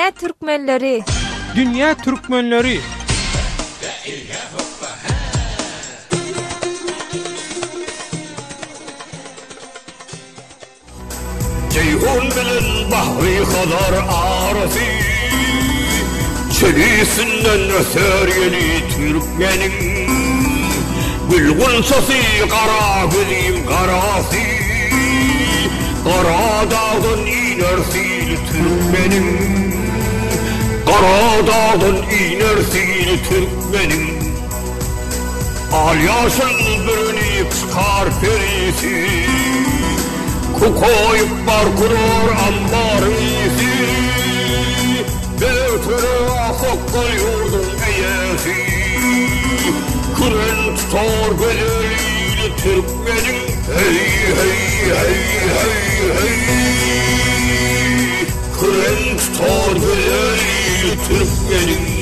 Dünya Türkmenleri. Dünya Türkmenleri. Ceyhun bilen bahri kadar arası, çevisinden öser yeli Türkmenin. Gülgün sası kara gözüm karası, kara dağdan inersin Türkmenin. Kara dağdan inersin Türkmenin. Al yaşın birini çıkar perisi, Kukoyup var kurur ambar iyisi, Beltürü asokkal yurdun eyesi, Kıren tutar gözeliyle Türkmenin. Hey hey hey hey hey, Kıren tutar gözeliyle Türkmenin.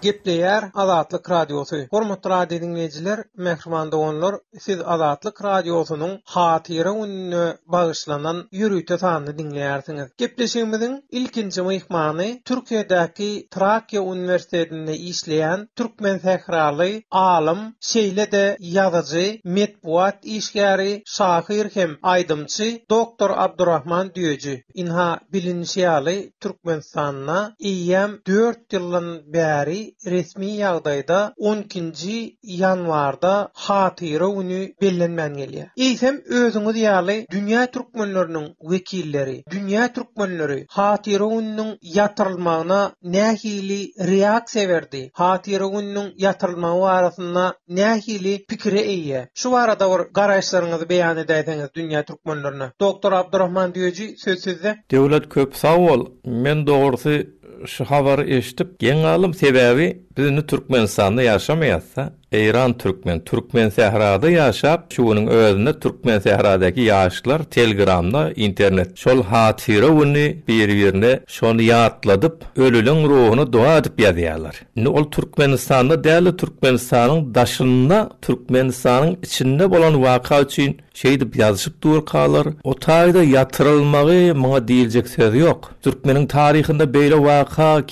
Gepleyer Azatlyk Radiosu. Hormatly radio dinleyijiler, mehriman dogonlar, siz Azatlyk Radiosunyň hatyra gününe bagyşlanan ýürüýte sanly dinleýärsiňiz. Gepleşigimiziň ilkinji mehmany Türkiýedäki Trakya Uniwersitetinde işleýän türkmen sähraly, alim, şeýle-de ýazyjy, medpuat işgäri, şahyr hem aýdymçy Doktor Abdurrahman Düýeci. Inha bilinşýäli Türkmenistanyna eýem 4 ýyldan bäri resmi ýagdaýda 12-nji ýanwarda hatyra güni bellenmän gelýär. Eýsem özüňiz ýaly dünýä türkmenleriniň wekilleri, dünýä türkmenleri hatyra gününiň ýatyrylmagyna nähili reaksiýa berdi? Hatyra gününiň ýatyrylmagy barasynda nähili pikiri eýe? Şu barada bir garaşlaryňyzy beýan edäýsiňiz dünýä türkmenlerine. Doktor Abdurrahman Düýeci, söz sizde. Döwlet köp sag bol. Men dogrusu şu habary eşitip geňalim sebäbi bizni Türkmenistanda ýaşamaýatsa, Eýran Türkmen sährada ýaşap, şunyň özünde Türkmen sähradaky ýaşlar Telegramda, internet şol hatyra güni bir-birine şonu ýatladyp, ölüleň ruhuny dua edip ýazýarlar. Ol Türkmenistanda däli Türkmenistanyň daşynda, Türkmenistanyň içinde bolan waka üçin şeýdip ýazyşyp durýarlar. O taýda ýatyrylmagy maňa diýiljek söz ýok. Türkmeniň taryhynda beýle waka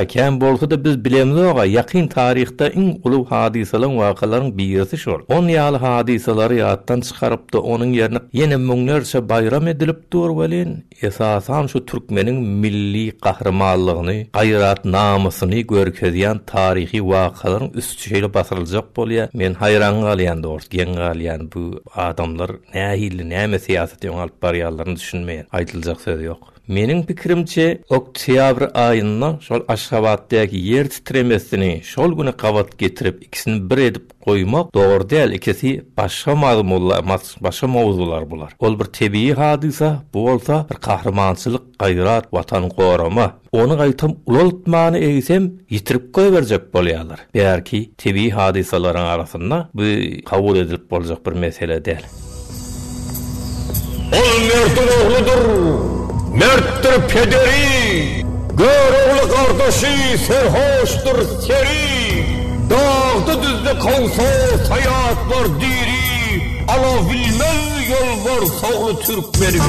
kän bolsa da biz bilemiz oga, ýakyn taryhda iň uly hadisalar wakalaryň birisi şol. 10 ýaly hadisalary ýatdan çykaryp da onuň ýerine ýene müňlerçe bayram edilip durwelin. Esasan şu Türkmeniň milli gahrmanlygyny, gaýrat namusyny görkezýän taryhy wakalaryň üstüne basyryljak bolýar. Men haýran galýan dogry, gen galýan bu adamlar nähili näme siýasat ýalyp barýarlaryny düşünmeýär. Aýdyljak söz ýok. Meniň pikirimçe oktyabr aýynda şol Aşgabatdaky ýer titremesini şol güni gawat getirip ikisini bir edip goýmak dogry däl. Ikisi başga mawzular bular. Ol bir tebii hadisa, bu bolsa bir kahramançylyk, gaýrat, watan gorama. Onu gaýtam ulaltmany eýsem ýitirip goýberjek bolýarlar. Belki tebii hadisalaryň arasynda bu kabul edilip boljak bir mesele däl. Ol mert'in ogludur, mert'tir pederi, gör oglu kardeşi, serhoştur seri, dağda düzde kalsa sayat var diri, ala bilmez yol var sağlı Türkmenim.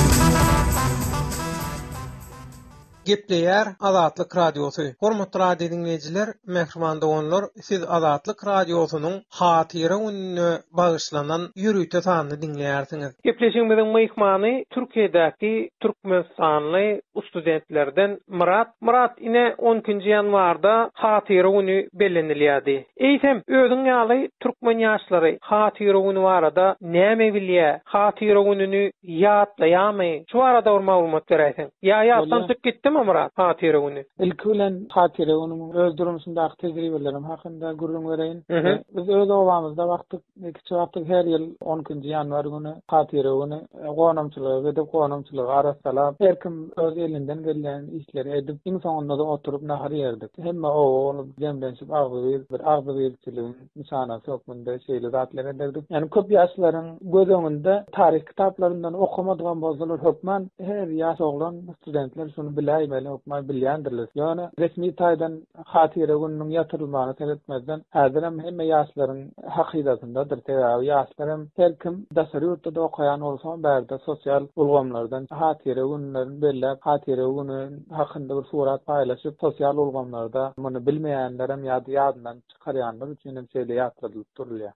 Gepleyer Azatlyk Radiosu. Hormatly radio dinleyijiler, mehriman dogonlar, siz Azatlyk Radiosunyň hatyra gününe bagyşlanan ýürüýte sanly dinleýärsiňiz. Gepleşigimiziň mehmany Türkiýedäki türkmenistanly studentlerden Murat ine 12-nji ýanwarda hatyra güni bellenilýärdi. Eýsem özüň ýaly türkmen ýaşlary hatyra güni barada näme bilýär? Hatyra gününi ýatlaýarmy? Şu barada bir maglumat beräýsiň. Ýatdan çykyp gitdim Murat hatyra güni. İlkilen hatyra günümiň öz durumundagı tejribelerim hakynda gurrun bereýin. Biz öz obamyzda wagtlyk her ýyl 12-nji ýanwar güni hatyra güni gonamçylygy we gonamçylygy arasalap her kim öz elinden gelen işleri edip iň soňunda da oturup nahar ýerdik. Hemme olup jemlenşip agzy berçiligiň nişanasy okmunda şeýle zatlar ederdik. Yani köp ýaşlaryň göz öňünde taryh kitaplaryndan okumadygan bolsalar hökmen her ýaş oglan studentler şunu bilýär taýmaly hukma bilýändirler. Ýöne resmi taýdan hatire günüň ýatyrylmagyny talep etmezden häzirem hemme ýaşlaryň hakykatyndadyr. Täze ýaşlarym her kim daşary ýurtda okaýan bolsa bärde sosial ulgamlardan hatire günlerini bellep, hatire günüň hakynda bir surat paýlaşyp sosial ulgamlarda muny bilmeýänlerem ýadyndan çykarýanlar üçin hem şeýle ýatyrylyp durulýar.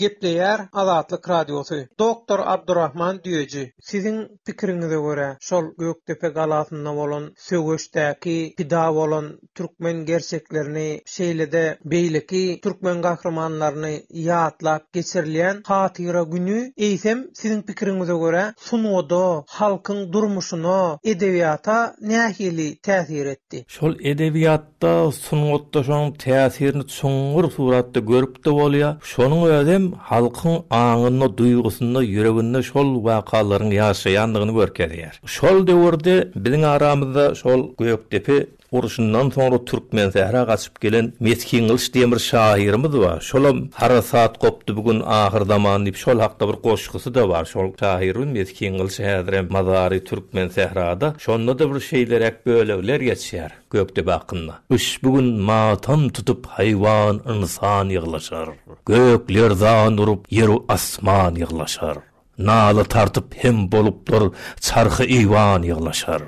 Gepleýär Azatlyk Radiosu. Doktor Abdurrahman Düýeci, siziň pikiriňize görä, şol Göktepe galasynda bolan söwüşdäki pida bolan türkmen gerçeklerini şeýlede beýleki türkmen gahrmanlaryny ýatlap geçirilýän hatyra günü eýsem siziň pikiriňize görä sunuwda halkyň durmuşyna, edebiýata nähili täsir etdi? Şol edebiýatda sunuwda şoň täsirini çoňur suratda görüp de bolýar. Şonuň özem halkyň aňyny, duýgusyny, ýüregini şol wakalaryň ýaşaýandygyny görkezýär. Şol döwürde biziň aramyzda şol Göktepe uruşundan sonra Türkmen sehra gaçyp gelen Meskin Gylç diýen bir şairimiz bar. Şolam harasat gopdy bugün ahir zaman diýip şol hakda bir goşgusy da bar. Şol şairiň Meskin Gylç häzirem Mazary Türkmen sehrada şonda da bir şeýlerek bölegler geçýär Göktepe hakynda. Üç bugün matam tutup hayvan insan ýyglaşar. Gökler zan urup ýeri asman ýyglaşar. Naly tartyp hem bolupdyr çarhy iwan ýyglaşar.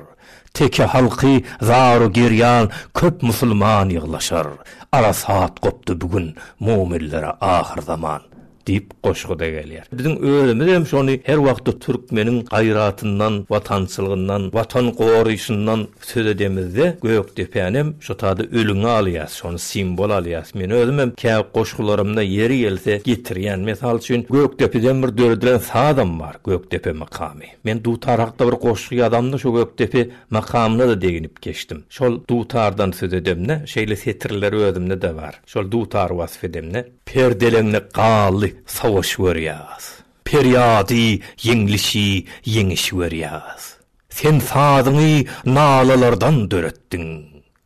Teke halky zaru giryan köp musulman ýyglaşar. Arasat gopdy bugün mu'minlere ahir zaman diýip goşguda gelýär. Biziň ölümimiz hem şonu her wagtda türkmeniň gaýratyndan, watançylygyndan, watan goýuşyndan söz edemizde Göktepenem şo taýda ölüňi alýar, şonu simbol alýar. Men özüm hem käp goşgularymda ýeri gelse getirýän. Mesal üçin Göktepeden bir döredilen sadam bar, Göktepe makamy. Men dutar hakda bir goşgy adamda şo Göktepe makamyna da deginip geçdim. Şol dutardan söz edemne, şeýle setirler özümde de bar. Şol dutar wasf edemne, perdelenle galy savaş görýäs. Peryady ýeňlişi ýeňiş görýäs. Sen sadyňy nalalardan döretdiň.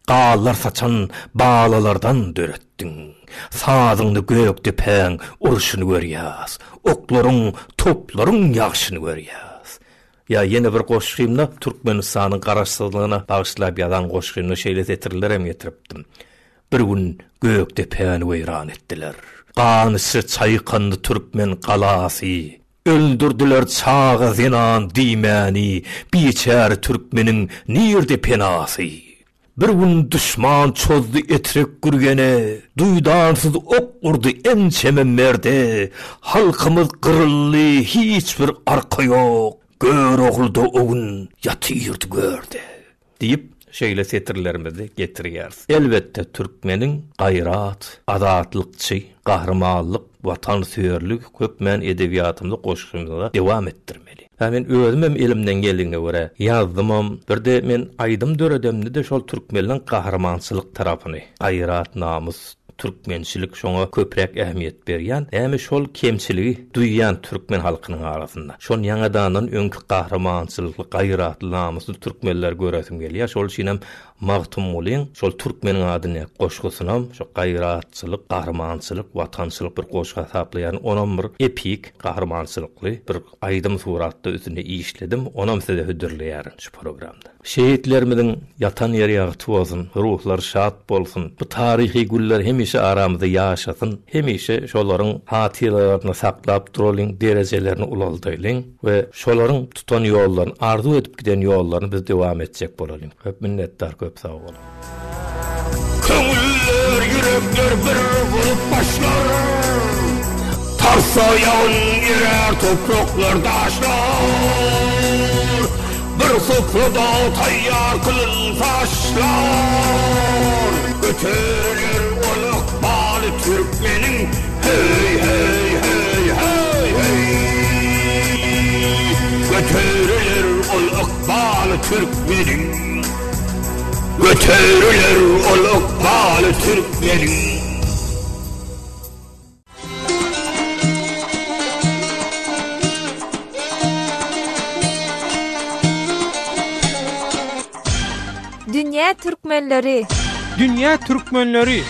Gallar saçan balalardan döretdiň. Sadyňdy Göktepeň uruşyny görýäs. Oklaryň, toplaryň ýagşyny görýäs. Ya yeni bir goşgymda Türkmenistanyň garaşsyzlygyna bagyşlap ýazan goşgymny şeýle setirlerem getiripdim. Bir gün Göktepeň weýran etdiler. Qanısı çaykandı Türkmen galasy. Öldürdüler çağı zinan diýmäni, biçär Türkmeniň nirde penasy. Bir gün düşman çozdy etrek gürgene, duýdansyz ok urdy ençeme merde. Halkymyz gyryldy, hiç bir arka ýok. Gör oğulda o gün ýatyrdy gördi diýip şeýle setirlerimizi getirýär. Elbetde türkmeniň gaýrat, azatlykçy, gahrmanlyk, watansöýerlik köpmen edebiýatymda goşgymyza dewam etdirmeli. Men özüm hem elimden geldiğine göre yazdymam. Bir de men aýdym döredemde de şol türkmeniň gahrmançylyk tarapyny, gaýrat, namus, türkmençilik şoňa köprek ähmiýet berýän, äme şol kemçiligi duýýan türkmen halkynyň arasynda. Şol ýangadandan öňkü gahrmançylyk, gaýrat, namusly türkmenler göresim gelýär. Şol şinem magtum bolyň, şol türkmeniň adyny goşgusynam, şo gaýratçylyk, gahrmançylyk, watançylyk bir goşga saplaýan onam bir epik gahrmançylykly bir aýdym suratda üzüne işledim. Onam size hödürleýär şu programda. Şehitlerimiň yatan ýeri ýagyty bolsun, ruhlar şat bolsun. Bu tarihi güller hemişe aramyzda ýaşasyn, hemişe şolaryň hatyralaryny saklap duralım, derejelerini ulaldylyň we şolaryň tutan ýollaryny, arzu edip giden ýollaryny biz dewam etjek bolalım. Köp minnetdar, köp sag bolun. Köňüller, yürekler bir bolup başlar. Tarsayan ýerer topraklar daşlar. Bir sofrada tayyar kılın taşlar. Götürülür oluk balı Türkmenin. Hey hey hey hey hey. Götürülür oluk balı Türkmenin. Götürülür oluk balı Türkmenin. Dünya Türkmenleri. Dünya Türkmenleri.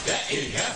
La ilahe